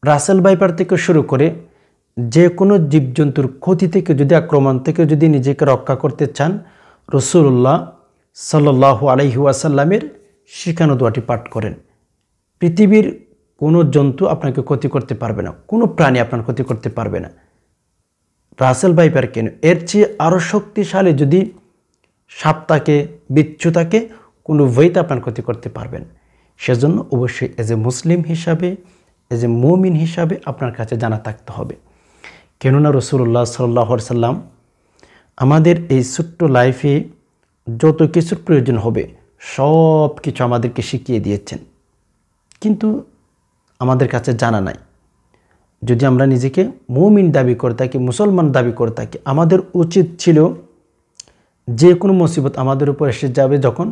Russell viper থেকে শুরু করে যে কোনো জীবজন্তুর ক্ষতি থেকে যদি আক্রমণ থেকে যদি নিজেকে রক্ষা করতে চান রাসূলুল্লাহ সাল্লাল্লাহু আলাইহি ওয়াসাল্লামের শিখানো দোয়াটি পাঠ করেন। পৃথিবীর কোনো জন্তু আপনাকে ক্ষতি করতে পারবে না, কোনো প্রাণী আপনার ক্ষতি করতে পারবে না। রাসেল ভাইপার কেন, এর চেয়ে আরও শক্তিশালী যদি সাপ থাকে, বিচ্ছু থাকে, কোনো ওয়েতে আপনার ক্ষতি করতে পারবেন। সেজন্য অবশ্যই এজ এ মুসলিম হিসাবে, এজ এ মুমিন হিসাবে আপনার কাছে জানা থাকতে হবে। কেননা রাসূলুল্লাহ সাল্লাল্লাহু আলাইহি ওয়াসাল্লাম আমাদের এই ছোট্ট লাইফে যত কিছুর প্রয়োজন হবে সব কিছু আমাদেরকে শিখিয়ে দিয়েছেন, কিন্তু আমাদের কাছে জানা নাই। যদি আমরা নিজেকে মুমিন দাবি করে থাকি, মুসলমান দাবি করে থাকি, আমাদের উচিত ছিল যে কোনো মুসিবত আমাদের উপর এসে যাবে যখন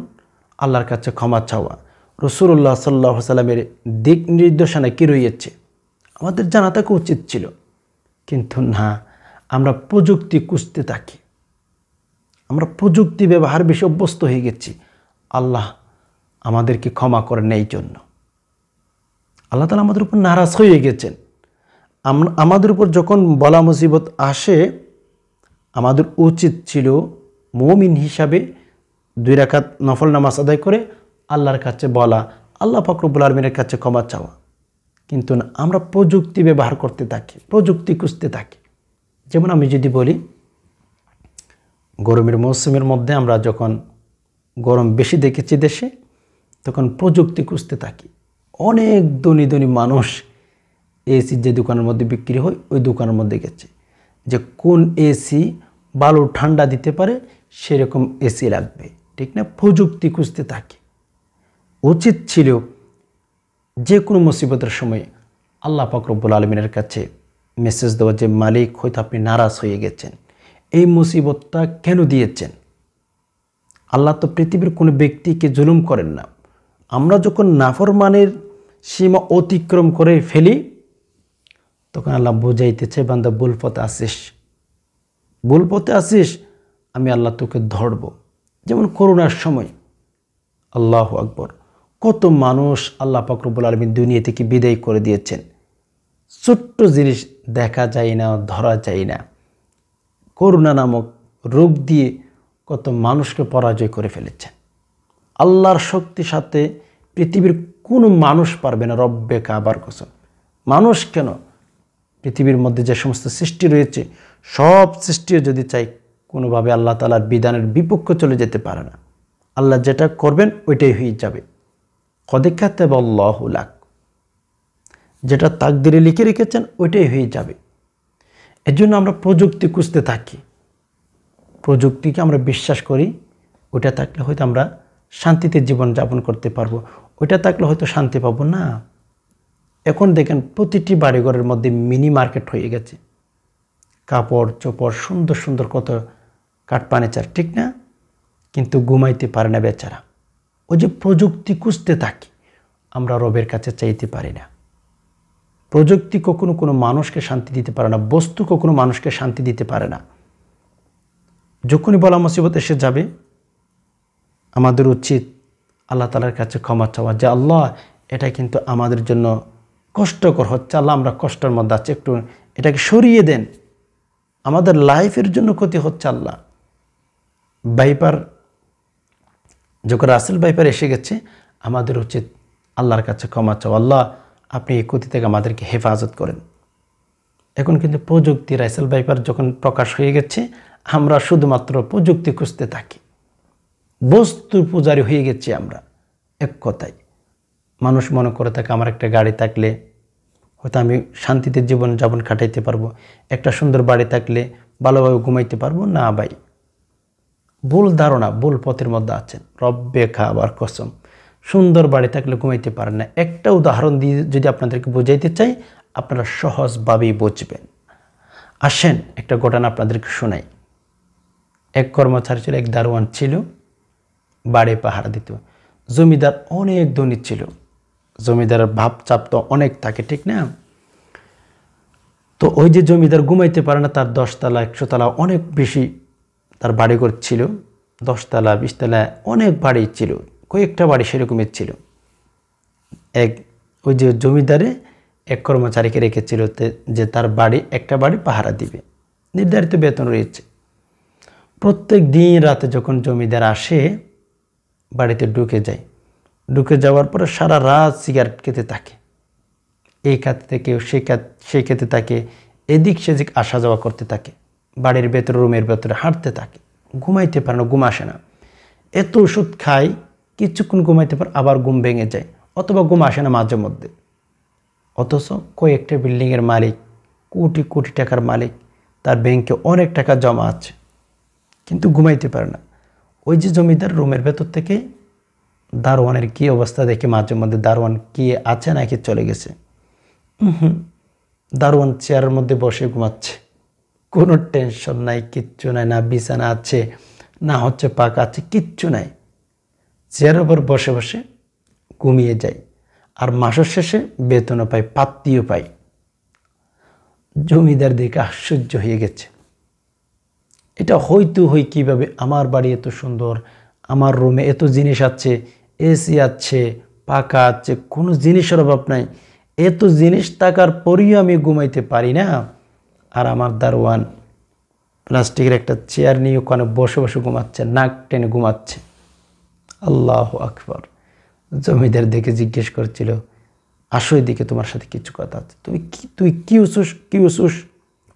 আল্লাহর কাছে ক্ষমা চাওয়া। রাসূলুল্লাহ সাল্লাল্লাহু আলাইহি ওয়াসাল্লামের দিক নির্দেশনা কী রয়েছে আমাদের জানা থাকা উচিত ছিল, কিন্তু না, আমরা প্রযুক্তি খুঁজতে থাকি, আমরা প্রযুক্তি ব্যবহার বেশি অভ্যস্ত হয়ে গেছি। আল্লাহ আমাদেরকে ক্ষমা করেন এই জন্য। আল্লাহ তাআলা আমাদের উপর নারাজ হয়ে গেছেন। আমাদের উপর যখন বলা মুসিবত আসে আমাদের উচিত ছিল মুমিন হিসাবে 2 রাকাত নফল নামাজ আদায় করে আল্লাহর কাছে বলা, আল্লাহ পাক রব্বুল আলামিনের কাছে ক্ষমা চাওয়া। কিন্তু না, আমরা প্রযুক্তি ব্যবহার করতে থাকি, প্রযুক্তি খুঁজতে থাকি। যেমন আমি যদি বলি, গরমের মৌসুমের মধ্যে আমরা যখন গরম বেশি দেখেছি দেশে, তখন প্রযুক্তি খুঁজতে থাকি। অনেক ধনী ধনী মানুষ এসি যে দোকানের মধ্যে বিক্রি হয় ওই দোকানের মধ্যে গেছে, যে কোন এসি ভালো ঠান্ডা দিতে পারে সেরকম এসি লাগবে, ঠিক না? প্রযুক্তি খুঁজতে থাকি। উচিত ছিল যে কোনো মুসিবতের সময় আল্লাহ পাক রব্বুল আলামিনের কাছে মেসেজ দেওয়া, যে মালিক হয়তো আপনি নারাজ হয়ে গেছেন, এই মুসিবতটা কেন দিয়েছেন? আল্লাহ তো পৃথিবীর কোনো ব্যক্তিকে জুলুম করেন না। আমরা যখন নাফরমানের সীমা অতিক্রম করে ফেলি তখন আল্লাহ বুঝাইতেছে, বান্দা ভুল পথে আসিস, ভুল পথে আসিস, আমি আল্লাহ তোকে ধরব। যেমন করোনার সময় আল্লাহু আকবার, কত মানুষ আল্লাহ পাক রব্বুল আলামিন দুনিয়া থেকে বিদায় করে দিয়েছেন। ছোট্ট জিনিস দেখা যায় না, ধরা যায় না, করোনা নামক রোগ দিয়ে কত মানুষকে পরাজয় করে ফেলেছেন। আল্লাহর শক্তির সাথে পৃথিবীর কোনো মানুষ পারবে না, রব্বে কাবার কসম। মানুষ কেন, পৃথিবীর মধ্যে যে সমস্ত সৃষ্টি রয়েছে সব সৃষ্টিও যদি চাই কোনোভাবে আল্লাহ তাআলার বিধানের বিপক্ষে চলে যেতে পারে না। আল্লাহ যেটা করবেন ওইটাই হয়ে যাবে। কদ কাতাবাল্লাহু লাক, যেটা তাকদিরে লিখে রেখেছেন ওইটাই হয়ে যাবে। এর জন্য আমরা প্রযুক্তি খুঁজতে থাকি, প্রযুক্তিকে আমরা বিশ্বাস করি, ওইটা থাকলে হয়তো আমরা শান্তিতে জীবন যাপন করতে পারবো, ওইটা থাকলে হয়তো শান্তি পাবো না। এখন দেখেন প্রতিটি বাড়িঘরের মধ্যে মিনি মার্কেট হয়ে গেছে, কাপড় চোপড় সুন্দর সুন্দর কত কাঠ ফার্নিচার, ঠিক না? কিন্তু ঘুমাইতে পারে না বেচারা। ওই যে প্রযুক্তি খুঁজতে থাকি, আমরা রবের কাছে চাইতে পারি না। প্রযুক্তি কখনো কোনো মানুষকে শান্তি দিতে পারে না, বস্তু কখনো মানুষকে শান্তি দিতে পারে না। যখনই বলা মুসিবত এসে যাবে আমাদের উচিত আল্লাহ তাআলার কাছে ক্ষমা চাওয়া, যে আল্লাহ এটা কিন্তু আমাদের জন্য কষ্টকর হচ্ছে, আল্লাহ আমরা কষ্টের মধ্যে আছি, একটু এটাকে সরিয়ে দেন, আমাদের লাইফের জন্য ক্ষতি হচ্ছে। আল্লাহ ভাইপার যখন রাসেল ভাইপার এসে গেছে আমাদের উচিত আল্লাহর কাছে ক্ষমা চাওয়া, আল্লাহ আপনি এই ক্ষতি থেকে আমাদেরকে হেফাজত করেন। এখন কিন্তু প্রযুক্তি রাসেল ভাইপার যখন প্রকাশ হয়ে গেছে আমরা শুধুমাত্র প্রযুক্তি খুঁজতে থাকি, বস্তুর পূজারী হয়ে গেছি আমরা। এক কথায় মানুষ মনে করে থাকে আমার একটা গাড়ি থাকলে হয়তো আমি শান্তিতে জীবন যাপন কাটাইতে পারবো, একটা সুন্দর বাড়ি থাকলে ভালোভাবে ঘুমাইতে পারবো। না ভাই, ভুল ধারণা, ভুল পথের মধ্যে আছেন। রব্বে কাবার কসম, সুন্দর বাড়ি থাকলে ঘুমাইতে পারেন না। একটা উদাহরণ দিয়ে যদি আপনাদেরকে বোঝাইতে চাই আপনারা সহজভাবেই বুঝবেন। আসেন একটা ঘটনা আপনাদেরকে শোনাই। এক কর্মচারী ছিল, এক দারোয়ান ছিল, বাড়ি পাহারা দিত। জমিদার অনেক ধনী ছিল, জমিদারের ভাবচাপ তো অনেক থাকে, ঠিক না? তো ওই যে জমিদার ঘুমাইতে পারে না, তার 10 তলা 100 তলা অনেক বেশি তার বাড়িঘর ছিল, 10 তলা 20 তলা অনেক বাড়ি ছিল, কয়েকটা বাড়ি সেরকমের ছিল। ওই যে জমিদারে এক কর্মচারীকে রেখেছিল যে তার একটা বাড়ি পাহারা দিবে, নির্ধারিত বেতন রয়েছে। প্রত্যেক দিন রাতে যখন জমিদার আসে বাড়িতে ঢুকে যাওয়ার পরে সারা রাত সিগারেট খেতে থাকে, এই খাত থেকে সেই খেতে থাকে, এদিক সেদিক আসা যাওয়া করতে থাকে, বাড়ির ভেতরে রুমের ভেতরে হাঁটতে থাকে, ঘুমাইতে পারে না, ঘুম আসে না। এত ওষুধ খায়, কিছুক্ষণ ঘুমাইতে পারে, আবার ঘুম ভেঙে যায়, অথবা ঘুম আসে না মাঝে মধ্যে। অথচ কয়েকটা বিল্ডিংয়ের মালিক, কোটি কোটি টাকার মালিক, তার ব্যাংকে অনেক টাকা জমা আছে, কিন্তু ঘুমাইতে পারে না। ওই যে জমিদার রুমের ভেতর থেকে দারোয়ানের কী অবস্থা দেখে মাঝে মধ্যে দারোয়ান কি আছে নাকি চলে গেছে, দারোয়ান চেয়ারের মধ্যে বসে ঘুমাচ্ছে, কোনো টেনশন নাই, কিচ্ছু নাই, না বিছানা আছে না হচ্ছে পাকা আছে, কিচ্ছু নাই, চেয়ারের উপর বসে বসে ঘুমিয়ে যায়। আর মাসের শেষে বেতনও পায়, পাত্তিও পায়। জমিদার দেখে আশ্চর্য হয়ে গেছে, এটা হয়তো হয় কীভাবে? আমার বাড়ি এত সুন্দর, আমার রুমে এত জিনিস আছে, এসি আছে, পাকা আছে, কোনো জিনিসের অভাব নাই, এত জিনিস থাকার পরেও আমি ঘুমাইতে পারি না, আর আমার দারোয়ান প্লাস্টিকের একটা চেয়ার নিয়ে ওখানে বসে বসে ঘুমাচ্ছে, নাক টেনে ঘুমাচ্ছে। আল্লাহু আকবার। জমিদার দেখে জিজ্ঞেস করছিল, আসো এদিকে, তোমার সাথে কিছু কথা আছে। তুই কি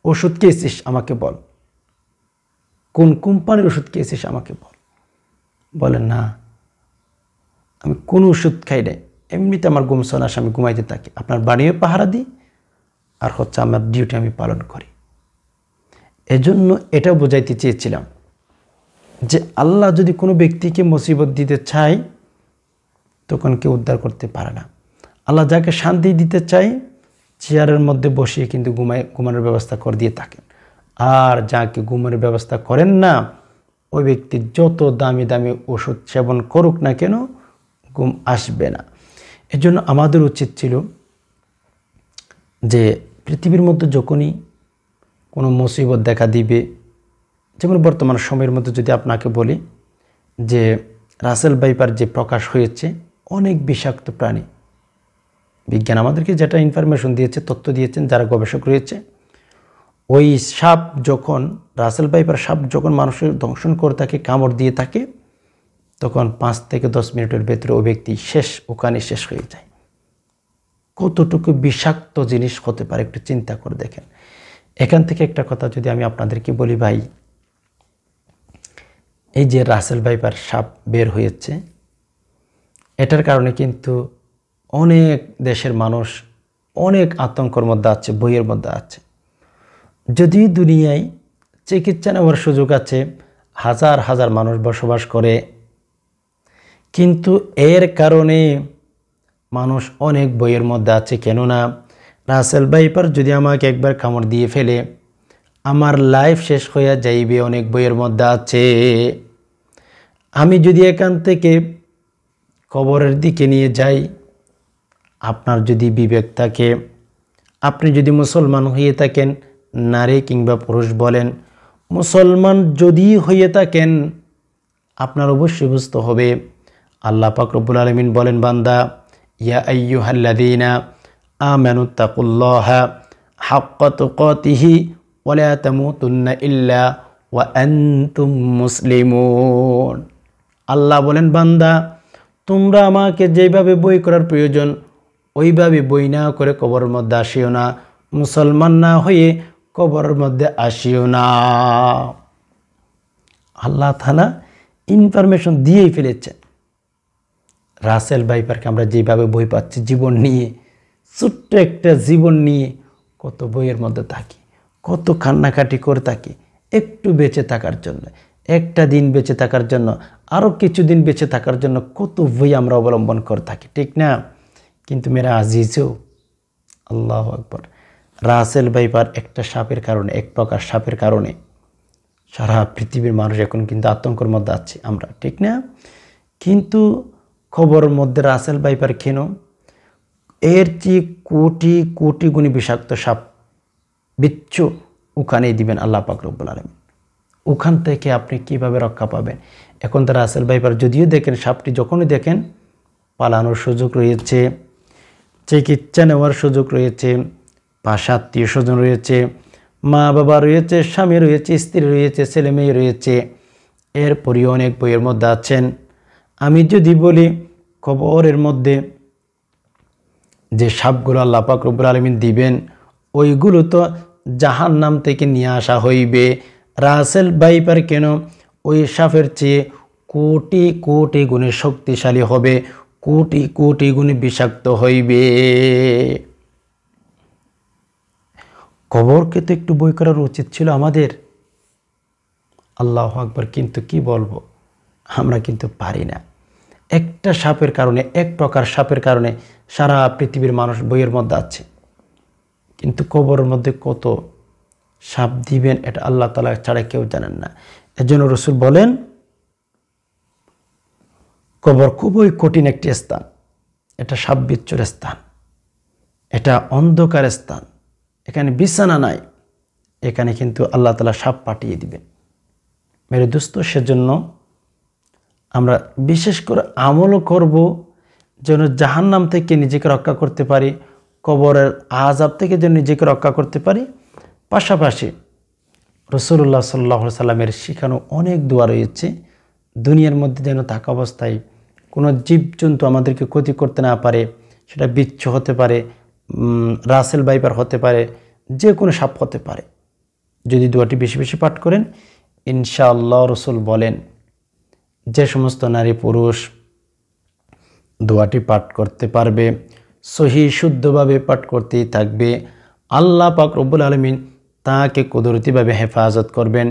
ওষুধ খেয়েছিস আমাকে বল, কোন কোম্পানির ওষুধ খেয়েছিস আমাকে বল। বলে, না আমি কোনো ওষুধ খাই নাই, এমনিতে আমার ঘুম আসে, আমি ঘুমাইতে থাকি, আপনার বাড়িও পাহারা দিই, আর হচ্ছে আমার ডিউটি আমি পালন করি। এজন্য এটাও বোঝাইতে চেয়েছিলাম যে আল্লাহ যদি কোনো ব্যক্তিকে মুসিবত দিতে চায় তখন কেউ উদ্ধার করতে পারে না। আল্লাহ যাকে শান্তি দিতে চায় চেয়ারের মধ্যে বসিয়ে কিন্তু ঘুমানোর ব্যবস্থা করে দিয়ে থাকেন, আর যাকে ঘুমানোর ব্যবস্থা করেন না ওই ব্যক্তি যত দামি দামি ওষুধ সেবন করুক না কেন ঘুম আসবে না। এজন্য আমাদের উচিত ছিল যে পৃথিবীর মধ্যে যখনই কোনো মুসিবত দেখা দিবে, যেমন বর্তমান সময়ের মধ্যে যদি আপনাকে বলি যে রাসেল ভাইপার যে প্রকাশ হয়েছে, অনেক বিষাক্ত প্রাণী, বিজ্ঞান আমাদেরকে যেটা ইনফরমেশন দিয়েছে, তথ্য দিয়েছেন যারা গবেষক রয়েছে, ওই সাপ যখন রাসেল ভাইপার সাপ যখন মানুষের দংশন করে থাকে, কামড় দিয়ে থাকে, তখন 5 থেকে 10 মিনিটের ভেতরে ওই ব্যক্তি ওখানে শেষ হয়ে যায়। কতটুকু বিষাক্ত জিনিস হতে পারে একটু চিন্তা করে দেখেন। এখান থেকে একটা কথা যদি আমি আপনাদেরকে বলি ভাই, এই যে রাসেল ভাইপার সাপ বের হয়েছে, এটার কারণে কিন্তু অনেক দেশের মানুষ অনেক আতঙ্কের মধ্যে আছে, ভয়ের মধ্যে আছে। যদি দুনিয়ায় চিকিৎসা নেওয়ার সুযোগ আছে, হাজার হাজার মানুষ বসবাস করে, কিন্তু এর কারণে মানুষ অনেক ভয়ের মধ্যে আছে। কেননা রাসেল ভাইপার যদি আমাকে একবার কামড় দিয়ে ফেলে আমার লাইফ শেষ হয়ে যাইবে, অনেক ভয়ের মধ্যে আছে। আমি যদি এখান থেকে কবরের দিকে নিয়ে যাই, আপনার যদি বিবেক থাকে, আপনি যদি মুসলমান হয়ে থাকেন, নারী কিংবা পুরুষ বলেন, মুসলমান যদি হয়ে থাকেন, আপনার অবশ্যই বুঝতে হবে আল্লাহ পাক রব্বুল আলামিন বলেন, বান্দা ইয়া আইয়ুহাল্লাযীনা আমানুত্তাকুল্লাহা হাক্কা তুকাতিহি ওয়া লা তামুতুন্না ইল্লা ওয়া আনতুম মুসলিমুন। আল্লাহ বলেন, বান্দা তোমরা আমাকে যেভাবে বই করার প্রয়োজন ওইভাবে বই না করে কবরের মধ্যে আসিও না, মুসলমান না হয়ে কবরের মধ্যে আসিও না। আল্লাহ তাআলা ইনফরমেশন দিয়েই ফেলেছেন। রাসেল ভাইপারকে আমরা যেভাবে বই পাচ্ছি জীবন নিয়ে, ছোট্ট একটা জীবন নিয়ে কত বইয়ের মধ্যে থাকি, কত কান্নাকাটি করে থাকি একটু বেঁচে থাকার জন্য, একটা দিন বেঁচে থাকার জন্য, আরও কিছুদিন বেঁচে থাকার জন্য কত বই আমরা অবলম্বন করে থাকি, ঠিক না? কিন্তু মেরা আজিজও, আল্লাহু আকবার, রাসেল ভাইপার একটা সাপের কারণে, এক প্রকার সাপের কারণে সারা পৃথিবীর মানুষ এখন কিন্তু আতঙ্কের মধ্যে আছে আমরা, ঠিক না? কিন্তু খবরের মধ্যে রাসেল ভাইপার কেন? এর চেয়ে কোটি কোটি গুণী বিষাক্ত সাপ বিচ্ছু ওখানেই দিবেন আল্লাহ পাক রব্বুল আলামিন। ওখান থেকে আপনি কিভাবে রক্ষা পাবেন? এখন তো রাসেল ভাইপার যদিও দেখেন, সাপটি যখনই দেখেন পালানোর সুযোগ রয়েছে, চিকিৎসা নেওয়ার সুযোগ রয়েছে, পাশে আত্মীয় স্বজন রয়েছে, মা বাবা রয়েছে, স্বামী রয়েছে, স্ত্রী রয়েছে, ছেলে মেয়ে রয়েছে, এরপরই অনেক বইয়ের মধ্যে আছেন। আমি যদি বলি কবরের মধ্যে যে সাপগুলো আল্লাহ পাক রব্বুল আলামিন দিবেন, ওইগুলো তো জাহান্নাম থেকে নিয়ে আসা হইবে। রাসেল ভাইপার কেন ওই সাপের চেয়ে কোটি কোটি গুণে শক্তিশালী হবে, কোটি কোটি গুণে বিষাক্ত হইবে। কবরকে তো একটু বই করার উচিত ছিল আমাদের। আল্লাহু আকবার। কিন্তু কি বলবো, আমরা কিন্তু পারি না। একটা সাপের কারণে, এক প্রকার সাপের কারণে সারা পৃথিবীর মানুষ বইয়ের মধ্যে আছে। কিন্তু কবরের মধ্যে কত সাপ দিবেন এটা আল্লাহ তাআলা ছাড়া কেউ জানেন না। এজন্য রাসূল বলেন কবর খুবই কঠিন একটি স্থান, এটা সাপ বিচ্ছুর স্থান, এটা অন্ধকার স্থান, এখানে বিছানা নাই, এখানে কিন্তু আল্লাহ তাআলা সাপ পাঠিয়ে দিবেন। মেরে দোস্ত, সেজন্য আমরা বিশেষ করে আমলও করব যেন জাহান্নাম থেকে নিজেকে রক্ষা করতে পারি, কবরের আযাব থেকে যেন নিজেকে রক্ষা করতে পারি। পাশাপাশি রাসূলুল্লাহ সাল্লাল্লাহু আলাইহি সাল্লামের শেখানো অনেক দোয়া রয়েছে, দুনিয়ার মধ্যে যেন থাকা অবস্থায় কোনো জীবজন্তু আমাদেরকে ক্ষতি করতে না পারে। সেটা বিচ্ছু হতে পারে, রাসেল ভাইপার হতে পারে, যে কোনো সাপ হতে পারে। যদি দোয়াটি বেশি বেশি পাঠ করেন ইনশাআল্লাহ, রাসূল বলেন যে সমস্ত নারী পুরুষ দোয়াটি পাঠ করতে পারবে, সহি শুদ্ধভাবে পাঠ করতেই থাকবে, আল্লাহ পাক রব্বুল আলামিন তাকে কুদরতিভাবে হেফাজত করবেন।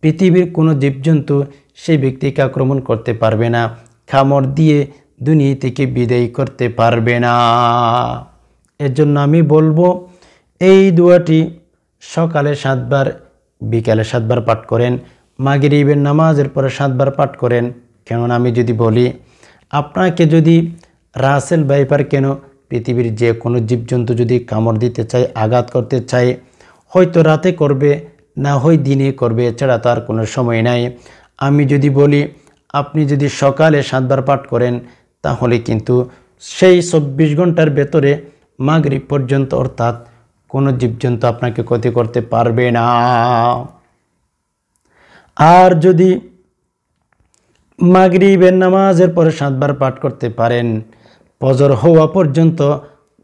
পৃথিবীর কোনো জীবজন্তু সেই ব্যক্তিকে আক্রমণ করতে পারবে না, কামড় দিয়ে দুনিয়া থেকে বিদায় করতে পারবে না। এর জন্য আমি বলবো এই দোয়াটি সকালে 7 বার, বিকালে 7 বার পাঠ করেন, মাগরিবের নামাজের পরে 7 বার পাঠ করেন। কেননা আমি যদি বলি আপনাকে যদি রাসেল ভাইপার কেন পৃথিবীর যে কোনো জীবজন্তু যদি কামড় দিতে চায়, আঘাত করতে চায়, হয়তো রাতে করবে, না হয় দিনে করবে, এছাড়া তার কোনো সময় নাই। আমি যদি বলি আপনি যদি সকালে 7 বার পাঠ করেন তাহলে কিন্তু সেই 24 ঘন্টার ভেতরে মাগরিব পর্যন্ত অর্থাৎ কোনো জীবজন্তু আপনাকে ক্ষতি করতে পারবে না। আর যদি মাগরিবের নামাজের পরে 7 বার পাঠ করতে পারেন, ফজর হওয়া পর্যন্ত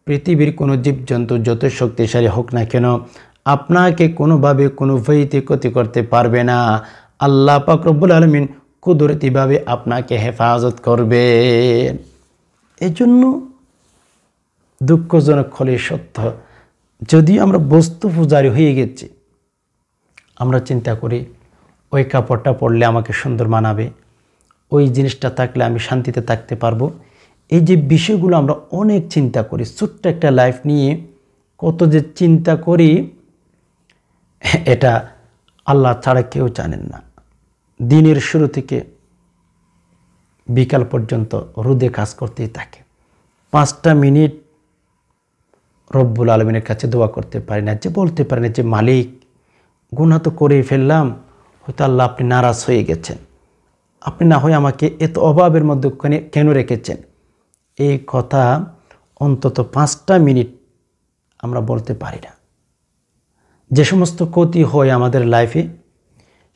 পৃথিবীর কোনো জীবজন্তু যত শক্তিশালী হোক না কেন আপনাকে কোনোভাবে কোনো ভয়তে ক্ষতি করতে পারবে না। আল্লাহ পাক রব্বুল আলামিন কুদরতিভাবে আপনাকে হেফাজত করবেন। এই জন্য দুঃখজনক হলে সত্য, যদি আমরা বস্তু পূজারী হয়ে গেছি, আমরা চিন্তা করি ওই কাপড়টা পরলে আমাকে সুন্দর মানাবে, ওই জিনিসটা থাকলে আমি শান্তিতে থাকতে পারবো। এই যে বিষয়গুলো আমরা অনেক চিন্তা করি, ছোট্ট একটা লাইফ নিয়ে কত যে চিন্তা করি, এটা আল্লাহ ছাড়া কেউ জানেন না। দিনের শুরু থেকে বিকাল পর্যন্ত রোদে কাজ করতেই থাকে, 5টা মিনিট রব্বুল আলামিনের কাছে দোয়া করতে পারি না, যে বলতে পারি না যে মালিক গুনাহ তো করেই ফেললাম, হয়তো আল্লাহ আপনি নারাজ হয়ে গেছেন, আপনি না হয় আমাকে এত অভাবের মধ্যে কেন রেখেছেন। এই কথা অন্তত 5টা মিনিট আমরা বলতে পারি না। যে সমস্ত ক্ষতি হয় আমাদের লাইফে,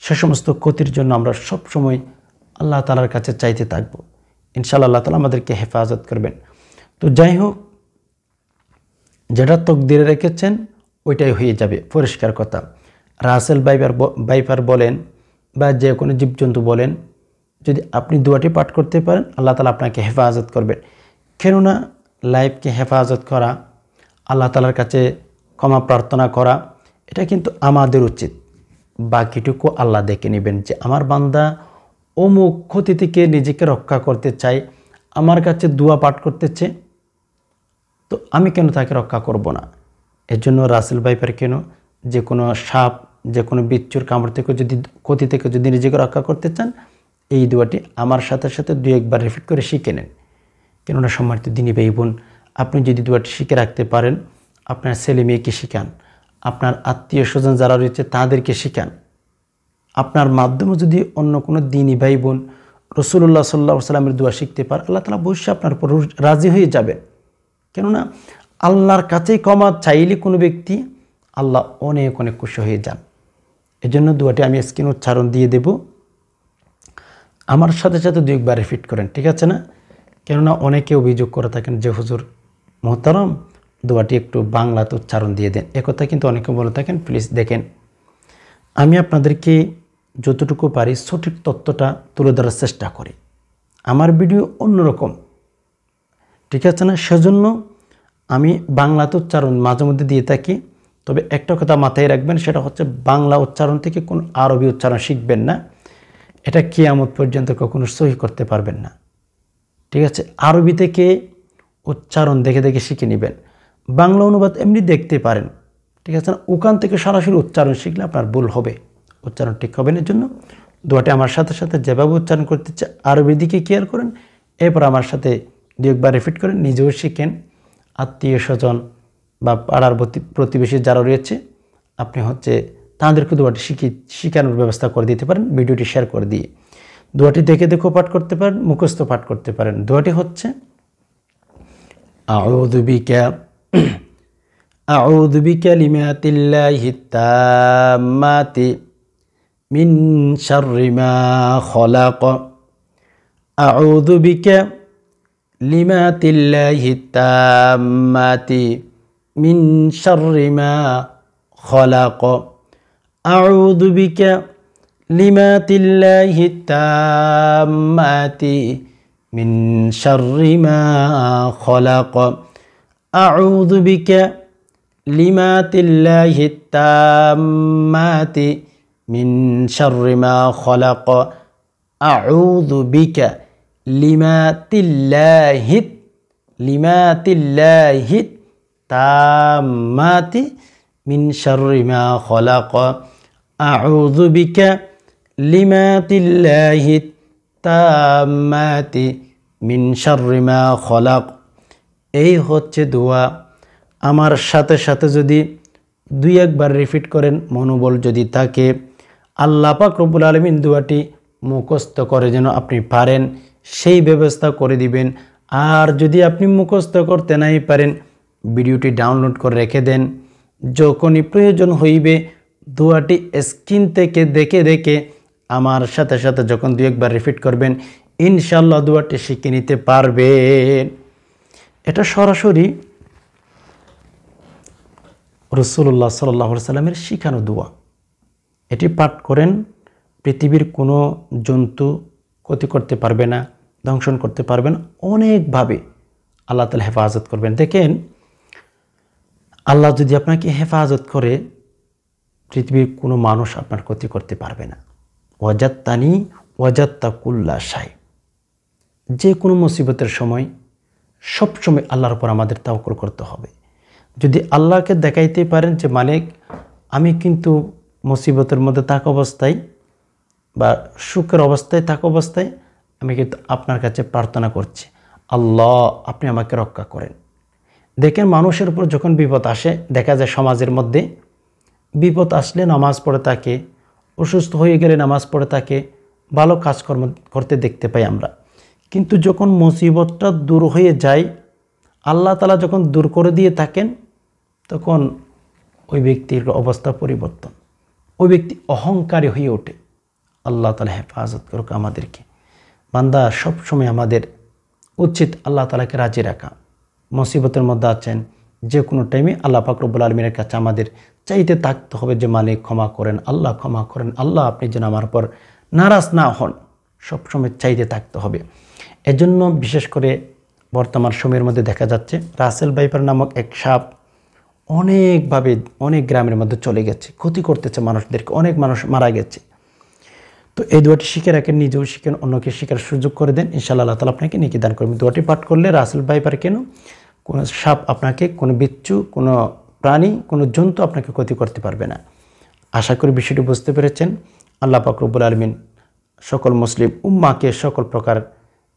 সে সমস্ত ক্ষতির জন্য আমরা সব সময় আল্লাহ তাআলার কাছে চাইতে থাকব। ইনশাআল্লাহ আল্লাহ তাআলা আমাদেরকে হেফাজত করবেন। তো যাই হোক, যেটা তকদিরে রেখেছেন ওইটাই হয়ে যাবে, পরিষ্কার কথা। রাসেল ভাইপার বলেন বা যে কোনো জীবজন্তু বলেন, যদি আপনি দোয়াটি পাঠ করতে পারেন আল্লাহ তাআলা আপনাকে হেফাজত করবেন। কেননা লাইফকে হেফাজত করা, আল্লাহ তাআলার কাছে ক্ষমা প্রার্থনা করা, এটা কিন্তু আমাদের উচিত। বাকিটুকু আল্লাহ দেখে নেবেন যে আমার বান্দা অমুক ক্ষতি থেকে নিজেকে রক্ষা করতে চায়, আমার কাছে দোয়া পাঠ করতেছে, তো আমি কেন তাকে রক্ষা করব না। এর জন্য রাসেল ভাইপার কেন যে কোনো সাপ, যে কোনো বিচ্ছুর কামড় থেকে যদি, ক্ষতি থেকে যদি নিজেকে রক্ষা করতে চান, এই দোয়াটি আমার সাথে সাথে 2-1 বার রিপিট করে শিখে নেন। কেননা সম্মানিত দিনী ভাই বোন, আপনি যদি দোয়াটি শিখে রাখতে পারেন, আপনার ছেলে মেয়েকে শিখান, আপনার আত্মীয় স্বজন যারা রয়েছে তাদেরকে শিখান, আপনার মাধ্যমে যদি অন্য কোনো দিনী ভাই বোন রাসূলুল্লাহ সাল্লাল্লাহু আলাইহি ওয়াসাল্লামের দোয়া শিখতে পারে, আল্লাহ তাআলা অবশ্যই আপনার উপর রাজি হয়ে যাবেন। কেননা আল্লাহর কাছেই ক্ষমা চাইলে কোনো ব্যক্তি আল্লাহ অনেক অনেক খুশি হয়ে যান। এজন্য দোয়াটি আমি স্ক্রিন উচ্চারণ দিয়ে দেব, আমার সাথে সাথে 2 একবার রিপিট করেন, ঠিক আছে না? কেননা অনেকে অভিযোগ করে থাকেন যে হুজুর মোহতারম দোয়াটি একটু বাংলাতে উচ্চারণ দিয়ে দেন, একথা কিন্তু অনেকে বলে থাকেন। প্লিজ দেখেন, আমি আপনাদেরকে যতটুকু পারি সঠিক তথ্যটা তুলে ধরার চেষ্টা করি। আমার ভিডিও অন্যরকম, ঠিক আছে না? সেজন্য আমি বাংলাতে উচ্চারণ মাঝে মধ্যে দিয়ে থাকি। তবে একটা কথা মাথায় রাখবেন, সেটা হচ্ছে বাংলা উচ্চারণ থেকে কোনো আরবি উচ্চারণ শিখবেন না, এটা কিয়ামত পর্যন্ত কখনো সহি করতে পারবেন না, ঠিক আছে? আরবি থেকে উচ্চারণ দেখে দেখে শিখে নেবেন, বাংলা অনুবাদ এমনি দেখতে পারেন, ঠিক আছে না? ওখান থেকে সরাসরি উচ্চারণ শিখলে আপনার ভুল হবে, উচ্চারণ ঠিক হবে না। এর জন্য দোয়াটি আমার সাথে সাথে যেভাবে উচ্চারণ করতে চাই আরবির দিকে কেয়ার করেন, এরপর আমার সাথে 2 একবার রিপিট করেন, নিজেও শিখেন, আত্মীয় স্বজন বা পাড়ার প্রতিবেশী যারা রয়েছে আপনি হচ্ছে তাদেরকে দোয়াটি শিখানোর ব্যবস্থা করে দিতে পারেন, ভিডিওটি শেয়ার করে দিয়ে। দোয়াটি দেখে দেখেও পাঠ করতে পারেন, মুখস্থ পাঠ করতে পারেন। দোয়াটি হচ্ছে আউযু বিকালিমাতিল্লাহি তাম্মাতি মিন শাররি মা খলাক। আউযু বিকালিমাতিল্লাহি তাম্মাতি মিন শাররি মা খলাক। আউযু বিকালিমাতিল্লাহি তাম্মাতি মিন শাররি মা খলাক। আউযু বিকালিমাতিল্লাহি তাম্মাতি মিন শাররি মা খলাক। আউযু বিকালিমাতিল্লাহি তাম্মাতি মিন শাররি মা খলাক। আউযু বিকালিমাতিল্লাহি তাম্মাতি মিন শাররি মা খলাক। এই হচ্ছে দোয়া। আমার সাথে সাথে যদি 2 একবার রিপিট করেন, মনোবল যদি থাকে, আল্লাহ পাক রব্বুল আলামিন দোয়াটি মুখস্থ করে যেন আপনি পারেন সেই ব্যবস্থা করে দিবেন। আর যদি আপনি মুখস্থ করতে নাই পারেন, ভিডিওটি ডাউনলোড করে রেখে দেন, যখনই প্রয়োজন হইবে দোয়াটি স্ক্রিন থেকে দেখে দেখে আমার সাথে সাথে যখন 2 একবার রিপিট করবেন, ইনশাআল্লাহ দোয়াটি শিখে নিতে পারবেন। এটা সরাসরি রাসূলুল্লাহ সাল্লাল্লাহু আলাইহি সাল্লামের শিখানো দোয়া। এটি পাঠ করেন, পৃথিবীর কোনো জন্তু ক্ষতি করতে পারবে না, ধ্বংসন করতে পারবে না, অনেকভাবে আল্লাহ তাআলা হেফাজত করবেন। দেখেন, আল্লাহ যদি আপনাকে হেফাজত করে, পৃথিবীর কোনো মানুষ আপনার ক্ষতি করতে পারবে না। ওয়াজাত্তানি ওয়াজাত্তা কুল্লা শাই। যে কোনো মুসিবতের সময় সবসময় আল্লাহর উপর আমাদের তাওয়াক্কুল করতে হবে। যদি আল্লাহকে দেখাইতে পারেন যে মালিক আমি কিন্তু মুসিবতের মধ্যে থাকা অবস্থায় বা সুখের অবস্থায় থাকা অবস্থায় আমি কিন্তু আপনার কাছে প্রার্থনা করছি, আল্লাহ আপনি আমাকে রক্ষা করেন। দেখেন, মানুষের উপর যখন বিপদ আসে, দেখা যায় সমাজের মধ্যে বিপদ আসলে নামাজ পড়ে থাকে, অসুস্থ হয়ে গেলে নামাজ পড়ে থাকে, ভালো কাজকর্ম করতে দেখতে পাই আমরা। কিন্তু যখন মুসিবতটা দূর হয়ে যায়, আল্লাহ তাআলা যখন দূর করে দিয়ে থাকেন, তখন ওই ব্যক্তির অবস্থা পরিবর্তন, ওই ব্যক্তি অহংকারী হয়ে ওঠে। আল্লাহ তাআলা হেফাজত করুক আমাদেরকে। বান্দা সবসময় আমাদের উচিত আল্লাহ তাআলাকে রাজি রাখা। মুসিবতের মধ্যে আছেন, যে কোনো টাইমে আল্লাহ পাক রব্বুল আলামিনের কাছে আমাদের চাইতে থাকতে হবে যে মালিক ক্ষমা করেন, আল্লাহ ক্ষমা করেন, আল্লাহ আপনি যেন আমার পর নারাজ না হন, সবসময় চাইতে থাকতে হবে। এজন্য বিশেষ করে বর্তমান সময়ের মধ্যে দেখা যাচ্ছে রাসেল ভাইপার নামক এক সাপ অনেকভাবে অনেক গ্রামের মধ্যে চলে গেছে, ক্ষতি করতেছে মানুষদেরকে, অনেক মানুষ মারা গেছে। তো এই দোয়াটি শিখে রাখেন, নিজেও শিখেন, অন্যকে শিখার সুযোগ করে দেন, ইনশাআল্লাহ আল্লাহ তাআলা আপনাকে নেকি দান করবেন। দোয়াটি পাঠ করলে রাসেল ভাইপার কেন, কোনো সাপ আপনাকে, কোনো বিচ্ছু, কোনো প্রাণী, কোনো জন্তু আপনাকে ক্ষতি করতে পারবে না। আশা করি বিষয়টি বুঝতে পেরেছেন। আল্লাহ পাক রব্বুল আলামিন সকল মুসলিম উম্মাহকে সকল প্রকার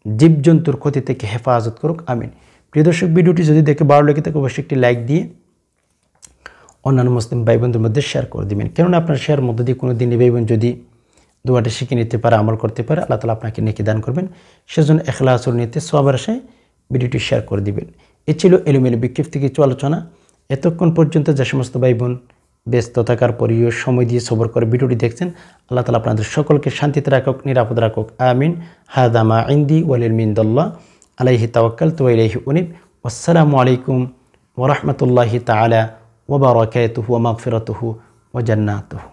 জীবজন্তুর ক্ষতি থেকে হেফাজত করুক, আমিন। প্রিয় দর্শক, ভিডিওটি যদি দেখে ভালো লেগে থাকে অবশ্যই একটি লাইক দিয়ে অন্যান্য মুসলিম ভাই বোনদের মধ্যে শেয়ার করে দিবেন। কেননা আপনার শেয়ার মধ্যে দিয়ে কোনো দিনই ভাই বোন যদি দোয়াটি শিখে নিতে পারে, আমল করতে পারে, আল্লাহ তাআলা আপনাকে নেকি দান করবেন। সেজন্য ইখলাসের নিয়তে সওয়াবের আশায় ভিডিওটি শেয়ার করে দিবেন। এ ছিল এলোমেলো বিক্ষিপ্ত কিছু আলোচনা। এতক্ষণ পর্যন্ত যে সমস্ত ভাই বোন ব্যস্ত থাকার পরেও সময় দিয়ে সবর করে ভিডিওটি দেখছেন, আল্লাহ তাআলা আপনাদের সকলকে শান্তিতে রাখুক, নিরাপদ রাখুক, আমিন। হাদা মা ইনদি ওয়াল ইলমু ইনদাল্লাহ, আলাইহি তাওয়াক্কালতু ওয়া ইলাইহি উনীব। আসসালামু আলাইকুম ওয়া রাহমাতুল্লাহি তাআলা ওয়া বারাকাতুহু ওয়া মাগফিরাতুহু ওয়া জান্নাতুহু।